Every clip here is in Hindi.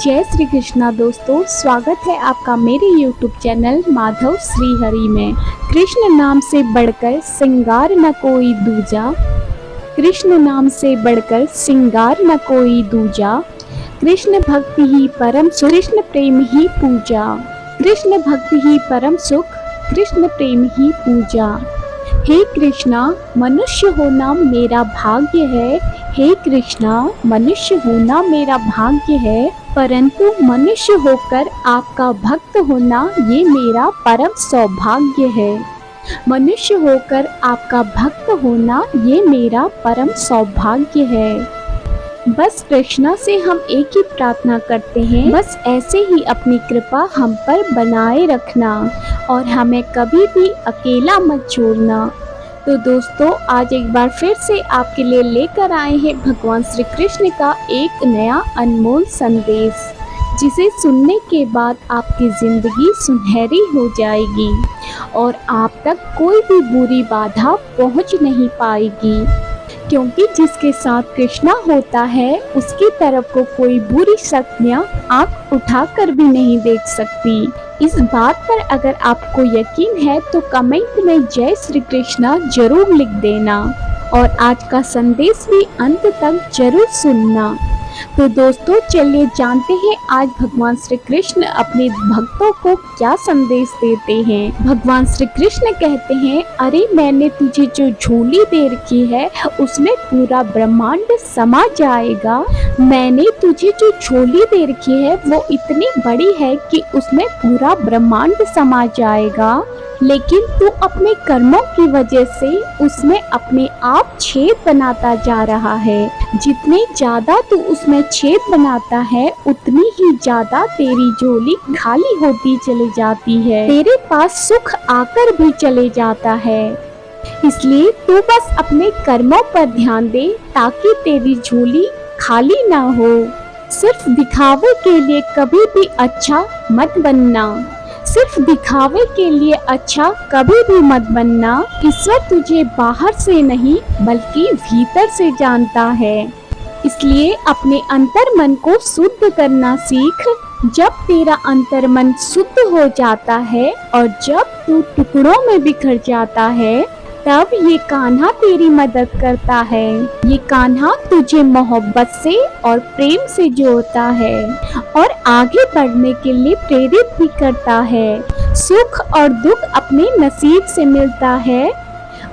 जय श्री कृष्णा दोस्तों, स्वागत है आपका मेरे YouTube चैनल माधव श्री हरि में। कृष्ण नाम से बढ़कर श्रृंगार न कोई दूजा, कृष्ण नाम से बढ़कर श्रृंगार न कोई दूजा। कृष्ण भक्ति ही परम सुख, कृष्ण प्रेम ही पूजा। कृष्ण भक्ति ही परम सुख, कृष्ण प्रेम ही पूजा। हे कृष्णा, मनुष्य होना मेरा भाग्य है। हे कृष्णा, मनुष्य होना मेरा भाग्य है, परंतु मनुष्य होकर आपका भक्त होना ये मेरा परम सौभाग्य है। मनुष्य होकर आपका भक्त होना ये मेरा परम सौभाग्य है। बस कृष्णा से हम एक ही प्रार्थना करते हैं, बस ऐसे ही अपनी कृपा हम पर बनाए रखना और हमें कभी भी अकेला मत छोड़ना। तो दोस्तों, आज एक बार फिर से आपके लिए लेकर आए हैं भगवान श्री कृष्ण का एक नया अनमोल संदेश, जिसे सुनने के बाद आपकी जिंदगी सुनहरी हो जाएगी और आप तक कोई भी बुरी बाधा पहुंच नहीं पाएगी, क्योंकि जिसके साथ कृष्णा होता है उसकी तरफ को कोई बुरी शक्तियाँ आंख उठाकर भी नहीं देख सकती। इस बात पर अगर आपको यकीन है तो कमेंट में जय श्री कृष्णा जरूर लिख देना और आज का संदेश भी अंत तक जरूर सुनना। तो दोस्तों, चलिए जानते हैं आज भगवान श्री कृष्ण अपने भक्तों को क्या संदेश देते हैं। भगवान श्री कृष्ण कहते हैं, अरे मैंने तुझे जो झोली दे रखी है उसमें पूरा ब्रह्मांड समा जाएगा। मैंने तुझे जो झोली दे रखी है वो इतनी बड़ी है कि उसमें पूरा ब्रह्मांड समा जाएगा, लेकिन तू अपने कर्मों की वजह से उसमें अपने आप छेद बनाता जा रहा है। जितने ज्यादा तू उसमें छेद बनाता है उतनी ही ज्यादा तेरी झोली खाली होती चली जाती है, तेरे पास सुख आकर भी चले जाता है। इसलिए तू बस अपने कर्मों पर ध्यान दे ताकि तेरी झोली खाली ना हो। सिर्फ दिखावे के लिए कभी भी अच्छा मत बनना, सिर्फ दिखावे के लिए अच्छा कभी भी मत बनना। ईश्वर तुझे बाहर से नहीं बल्कि भीतर से जानता है, इसलिए अपने अंतर मन को शुद्ध करना सीख। जब तेरा अंतर मन शुद्ध हो जाता है और जब तू टुकड़ों में बिखर जाता है, तब ये कान्हा तेरी मदद करता है। ये कान्हा तुझे मोहब्बत से और प्रेम से जोड़ता है और आगे बढ़ने के लिए प्रेरित भी करता है। सुख और दुख अपने नसीब से मिलता है,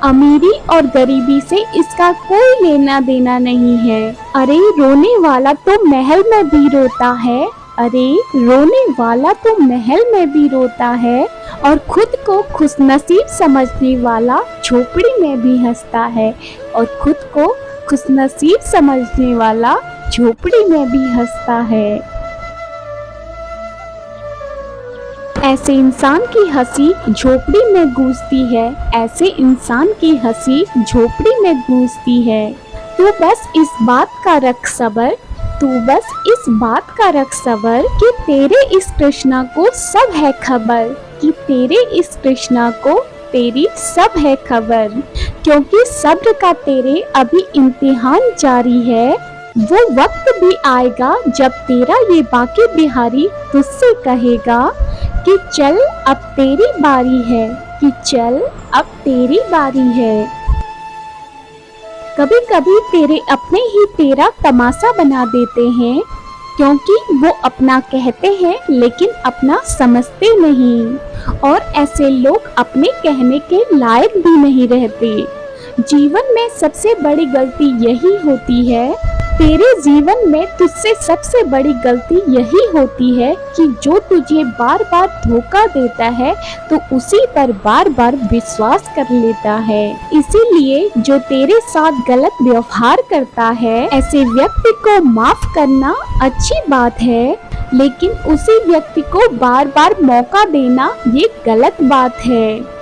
अमीरी और गरीबी से इसका कोई लेना देना नहीं है। अरे रोने वाला तो महल में भी रोता है, अरे रोने वाला तो महल में भी रोता है और खुद को खुशनसीब समझने वाला झोपड़ी में भी हंसता है, और खुद को खुशनसीब समझने वाला झोपड़ी में भी हंसता है। ऐसे इंसान की हंसी झोपड़ी में गूंजती है, ऐसे इंसान की हंसी झोपड़ी में गूंजती है। तू बस इस बात का रख सबर, तू बस इस बात का रख सबर कि तेरे इस कृष्णा को सब है खबर, कि तेरे इस कृष्णा को तेरी सब है खबर। क्योंकि सब्र का तेरे अभी इम्तिहान जारी है, वो वक्त भी आएगा जब तेरा ये बाकी बिहारी तुझसे कहेगा कि चल अब तेरी बारी है, कि चल अब तेरी बारी है। कभी कभी तेरे अपने ही तेरा तमाशा बना देते हैं, क्योंकि वो अपना कहते हैं लेकिन अपना समझते नहीं, और ऐसे लोग अपने कहने के लायक भी नहीं रहते। जीवन में सबसे बड़ी गलती यही होती है, तेरे जीवन में तुझसे सबसे बड़ी गलती यही होती है कि जो तुझे बार बार धोखा देता है तो उसी पर बार बार विश्वास कर लेता है। इसीलिए जो तेरे साथ गलत व्यवहार करता है, ऐसे व्यक्ति को माफ करना अच्छी बात है, लेकिन उसी व्यक्ति को बार बार मौका देना ये गलत बात है।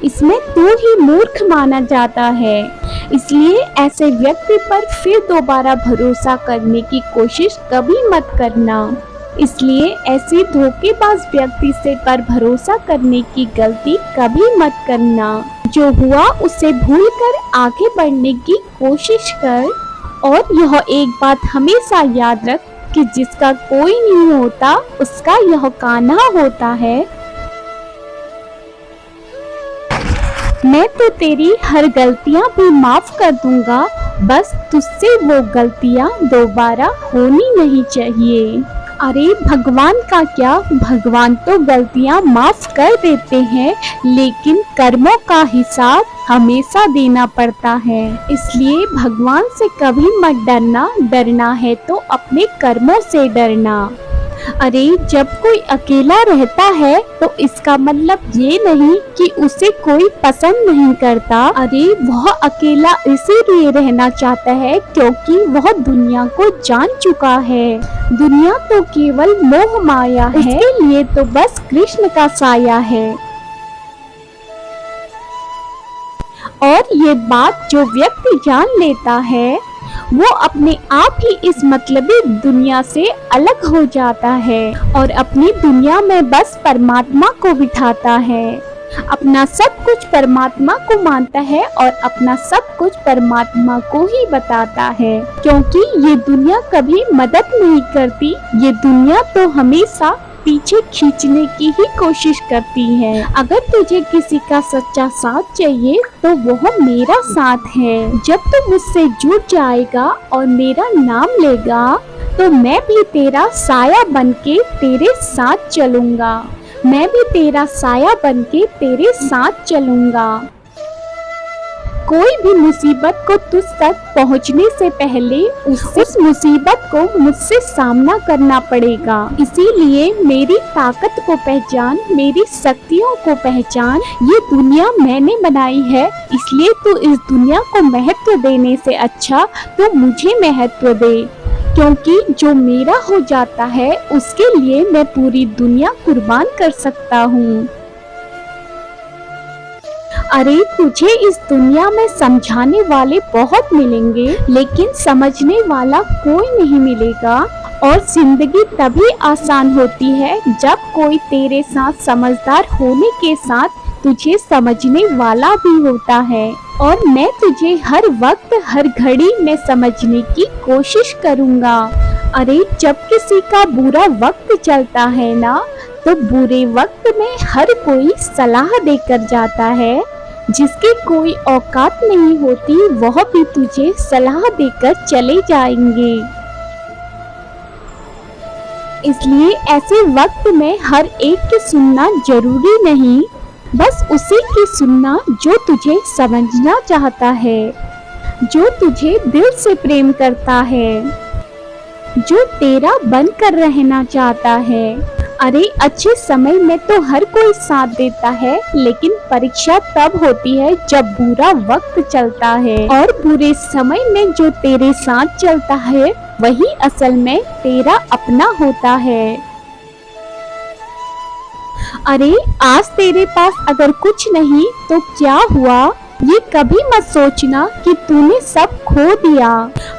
इसमें तू ही मूर्ख माना जाता है, इसलिए ऐसे व्यक्ति पर फिर दोबारा भरोसा करने की कोशिश कभी मत करना। इसलिए ऐसे धोखेबाज व्यक्ति से पर भरोसा करने की गलती कभी मत करना। जो हुआ उसे भूलकर आगे बढ़ने की कोशिश कर, और यह एक बात हमेशा याद रख कि जिसका कोई नहीं होता उसका यह कान्हा होता है। मैं तो तेरी हर गलतियां भी माफ कर दूंगा, बस तुझसे वो गलतियां दोबारा होनी नहीं चाहिए। अरे भगवान का क्या, भगवान तो गलतियां माफ कर देते हैं, लेकिन कर्मों का हिसाब हमेशा देना पड़ता है। इसलिए भगवान से कभी मत डरना, डरना है तो अपने कर्मों से डरना। अरे जब कोई अकेला रहता है तो इसका मतलब ये नहीं कि उसे कोई पसंद नहीं करता। अरे वह अकेला इसीलिए रहना चाहता है क्योंकि वह दुनिया को जान चुका है। दुनिया तो केवल मोह माया है, इसके लिए तो बस कृष्ण का साया है। और ये बात जो व्यक्ति जान लेता है वो अपने आप ही इस मतलबी दुनिया से अलग हो जाता है और अपनी दुनिया में बस परमात्मा को बिठाता है। अपना सब कुछ परमात्मा को मानता है और अपना सब कुछ परमात्मा को ही बताता है, क्योंकि ये दुनिया कभी मदद नहीं करती। ये दुनिया तो हमेशा पीछे खींचने की ही कोशिश करती है। अगर तुझे किसी का सच्चा साथ चाहिए तो वह मेरा साथ है। जब तू मुझसे जुड़ जाएगा और मेरा नाम लेगा तो मैं भी तेरा साया बनके तेरे साथ चलूंगा। मैं भी तेरा साया बनके तेरे साथ चलूंगा। कोई भी मुसीबत को तुझ तक पहुंचने से पहले उस मुसीबत को मुझसे सामना करना पड़ेगा। इसीलिए मेरी ताकत को पहचान, मेरी शक्तियों को पहचान। ये दुनिया मैंने बनाई है, इसलिए तू इस दुनिया को महत्व देने से अच्छा तो मुझे महत्व दे, क्योंकि जो मेरा हो जाता है उसके लिए मैं पूरी दुनिया कुर्बान कर सकता हूँ। अरे तुझे इस दुनिया में समझाने वाले बहुत मिलेंगे, लेकिन समझने वाला कोई नहीं मिलेगा। और जिंदगी तभी आसान होती है जब कोई तेरे साथ समझदार होने के साथ तुझे समझने वाला भी होता है। और मैं तुझे हर वक्त हर घड़ी में समझने की कोशिश करूँगा। अरे जब किसी का बुरा वक्त चलता है ना, तो बुरे वक्त में हर कोई सलाह देकर जाता है। जिसकी कोई औकात नहीं होती वह भी तुझे सलाह देकर चले जाएंगे। इसलिए ऐसे वक्त में हर एक की सुनना जरूरी नहीं, बस उसी की सुनना जो तुझे समझना चाहता है, जो तुझे दिल से प्रेम करता है, जो तेरा बनकर रहना चाहता है। अरे अच्छे समय में तो हर कोई साथ देता है, लेकिन परीक्षा तब होती है जब बुरा वक्त चलता है। और बुरे समय में जो तेरे साथ चलता है वही असल में तेरा अपना होता है। अरे आज तेरे पास अगर कुछ नहीं तो क्या हुआ, ये कभी मत सोचना कि तूने सब खो दिया।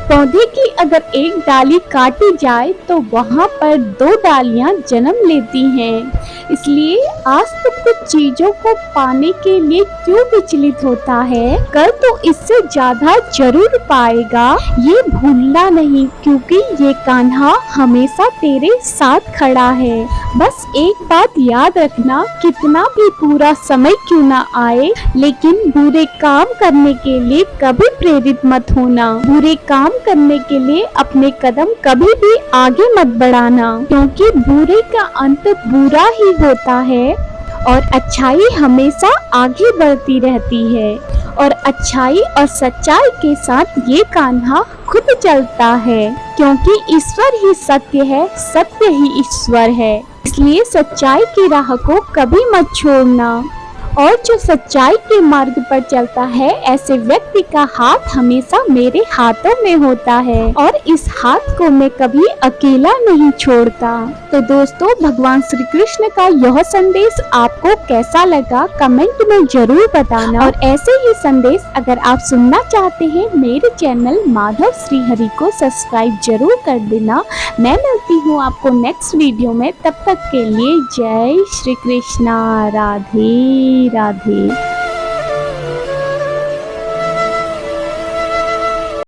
पौधे की अगर एक डाली काटी जाए तो वहाँ पर 2 डालियाँ जन्म लेती हैं। इसलिए आज तो कुछ चीजों को पाने के लिए क्यों विचलित होता है, कल तो इससे ज्यादा जरूर पाएगा। ये भूलना नहीं, क्योंकि ये कान्हा हमेशा तेरे साथ खड़ा है। बस एक बात याद रखना, कितना भी बुरा समय क्यों ना आए, लेकिन बुरे काम करने के लिए कभी प्रेरित मत होना। बुरे काम करने के लिए अपने कदम कभी भी आगे मत बढ़ाना, क्योंकि बुरे का अंत बुरा ही होता है और अच्छाई हमेशा आगे बढ़ती रहती है। और अच्छाई और सच्चाई के साथ ये कान्हा खुद चलता है, क्योंकि ईश्वर ही सत्य है, सत्य ही ईश्वर है। इसलिए सच्चाई की राह को कभी मत छोड़ना। और जो सच्चाई के मार्ग पर चलता है, ऐसे व्यक्ति का हाथ हमेशा मेरे हाथों में होता है और इस हाथ को मैं कभी अकेला नहीं छोड़ता। तो दोस्तों, भगवान श्री कृष्ण का यह संदेश आपको कैसा लगा कमेंट में जरूर बताना। और ऐसे ही संदेश अगर आप सुनना चाहते हैं, मेरे चैनल माधव श्री हरि को सब्सक्राइब जरूर कर देना। मैं मिलती हूँ आपको नेक्स्ट वीडियो में, तब तक के लिए जय श्री कृष्णा। राधे राधे।